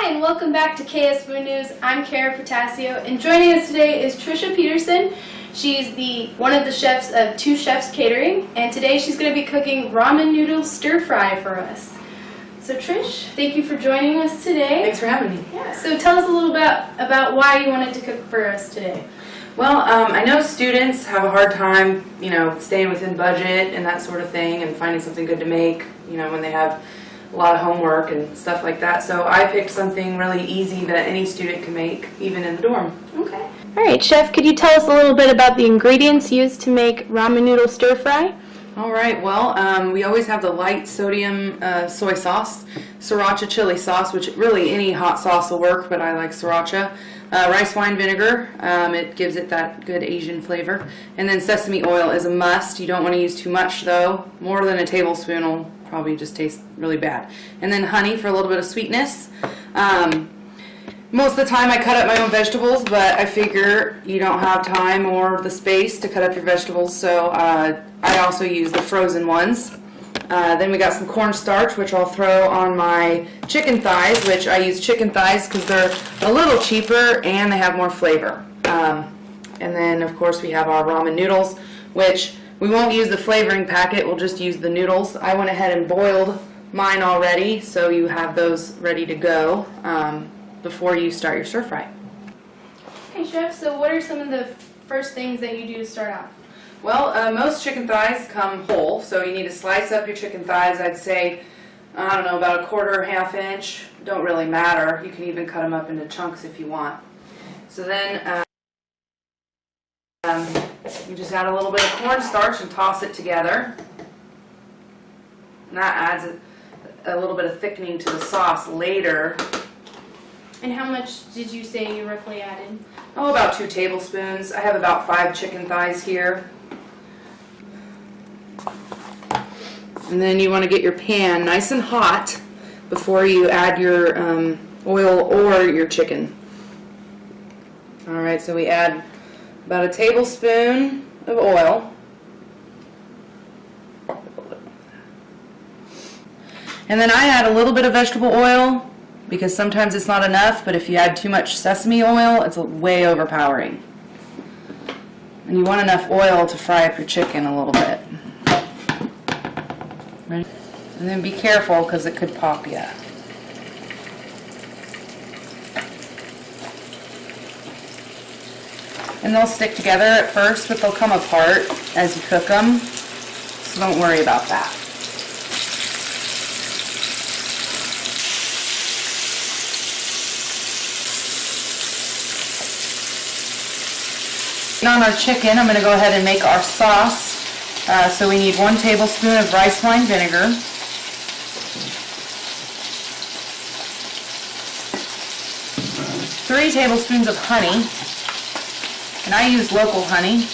Hi, and welcome back to KS Food News. I'm Kara Potasio, and joining us today is Trisha Peterson. She's one of the chefs of Two Chefs Catering, and today she's going to be cooking ramen noodle stir fry for us. So Trish, thank you for joining us today. Thanks for having me. Yeah. So tell us a little bit about why you wanted to cook for us today. Well, I know students have a hard time, staying within budget and that sort of thing, and finding something good to make, when they have a lot of homework and stuff like that. So I picked something really easy that any student can make, even in the dorm. Okay. All right, Chef, could you tell us a little bit about the ingredients used to make ramen noodle stir fry? All right, well, we always have the light sodium soy sauce, sriracha chili sauce, which really any hot sauce will work, but I like sriracha. Rice wine vinegar, it gives it that good Asian flavor. And then sesame oil is a must. You don't want to use too much though. More than a tablespoon will probably just taste really bad. And then honey for a little bit of sweetness. Most of the time I cut up my own vegetables, but I figure you don't have time or the space to cut up your vegetables, so I also use the frozen ones. Then we got some cornstarch, which I'll throw on my chicken thighs, which I use chicken thighs because they're a little cheaper and they have more flavor. And then, of course, we have our ramen noodles, which we won't use the flavoring packet, we'll just use the noodles. I went ahead and boiled mine already, so you have those ready to go before you start your stir fry. Okay, Chef, so what are some of the first things that you do to start out? Well, most chicken thighs come whole, so you need to slice up your chicken thighs. I'd say, I don't know, about a quarter, half inch. Don't really matter. You can even cut them up into chunks if you want. So then you just add a little bit of cornstarch and toss it together. And that adds a little bit of thickening to the sauce later. And how much did you say you roughly added? Oh, about 2 tablespoons. I have about 5 chicken thighs here. And then you want to get your pan nice and hot before you add your oil or your chicken. Alright, so we add about a tablespoon of oil. And then I add a little bit of vegetable oil because sometimes it's not enough, but if you add too much sesame oil, it's way overpowering. And you want enough oil to fry up your chicken a little bit. Ready? And then be careful because it could pop you. And they'll stick together at first, but they'll come apart as you cook them, so don't worry about that. On our chicken, I'm going to go ahead and make our sauce. So we need 1 tablespoon of rice wine vinegar, 3 tablespoons of honey, and I use local honey.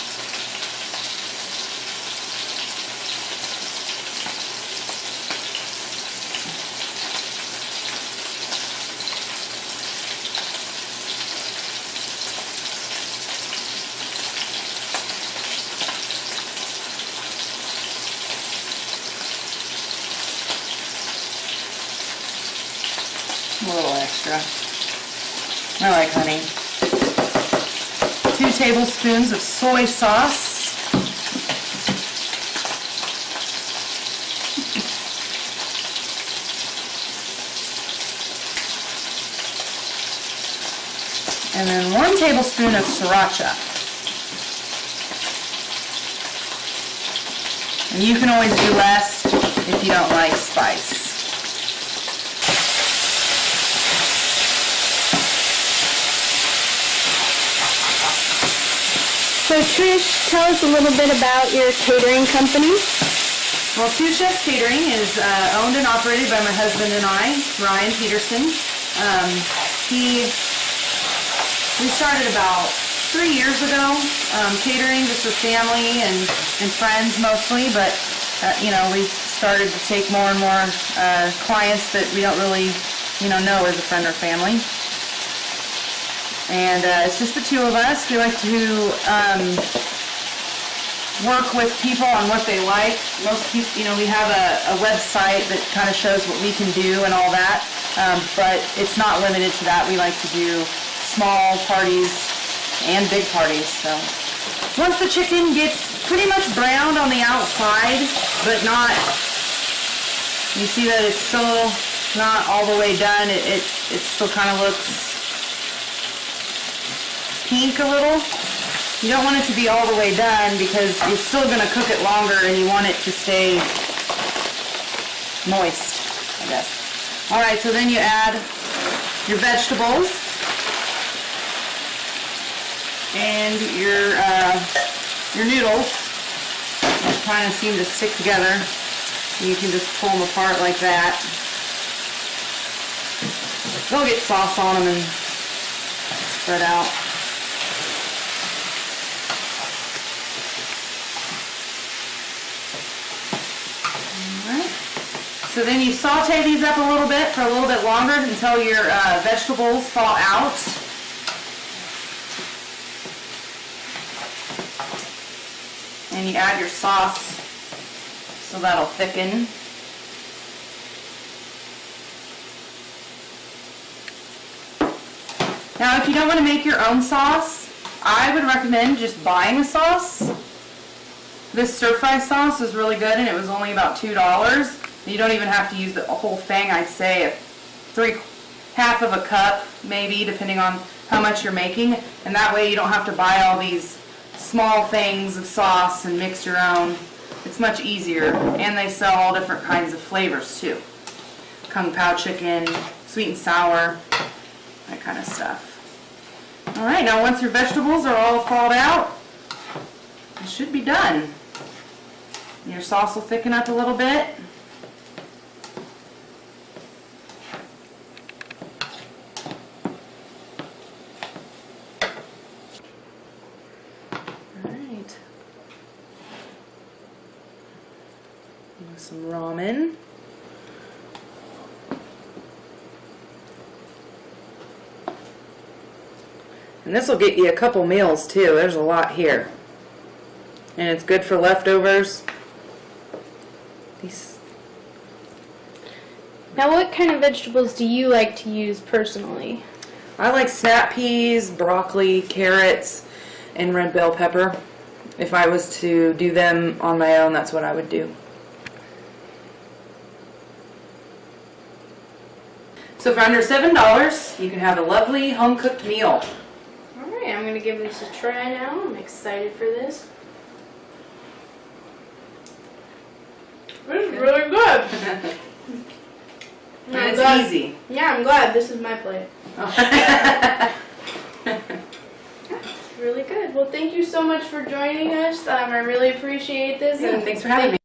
A little extra. I like honey. 2 tablespoons of soy sauce. And then 1 tablespoon of sriracha. And you can always do less if you don't like spice. So Trish, tell us a little bit about your catering company. Well, Two Chefs Catering is owned and operated by my husband and I, Ryan Peterson. We started about 3 years ago, catering just for family and friends mostly, but we started to take more and more clients that we don't really know as a friend or family. And it's just the 2 of us. We like to work with people on what they like. Most people, you know, we have a website that kind of shows what we can do and all that, but it's not limited to that. We like to do small parties and big parties. So once the chicken gets pretty much browned on the outside, but not, you see that it's still not all the way done. It still kind of looks pink a little. You don't want it to be all the way done because you're still going to cook it longer and you want it to stay moist, I guess. Alright, so then you add your vegetables and your noodles, which kind of seem to stick together. You can just pull them apart like that. They'll get sauce on them and spread out. So then you saute these up a little bit for a little bit longer until your vegetables thaw out. And you add your sauce so that'll thicken. Now if you don't want to make your own sauce, I would recommend just buying a sauce. This stir-fry sauce is really good and it was only about $2. You don't even have to use the whole thing. I'd say half of a cup, maybe, depending on how much you're making. And that way you don't have to buy all these small things of sauce and mix your own. It's much easier. And they sell all different kinds of flavors too. Kung Pao chicken, sweet and sour, that kind of stuff. Alright, now once your vegetables are all thawed out, it should be done. Your sauce will thicken up a little bit. Alright. Some ramen. And this will get you a couple meals too. There's a lot here. And it's good for leftovers. Now, what kind of vegetables do you like to use personally? I like snap peas, broccoli, carrots, and red bell pepper. If I was to do them on my own, that's what I would do. So for under $7, you can have a lovely home-cooked meal. Alright, I'm going to give this a try now. I'm excited for this. This is really good. And it's easy. Yeah, I'm glad this is my plate. Really good. Well, thank you so much for joining us. I really appreciate this. Yeah, thanks for having me.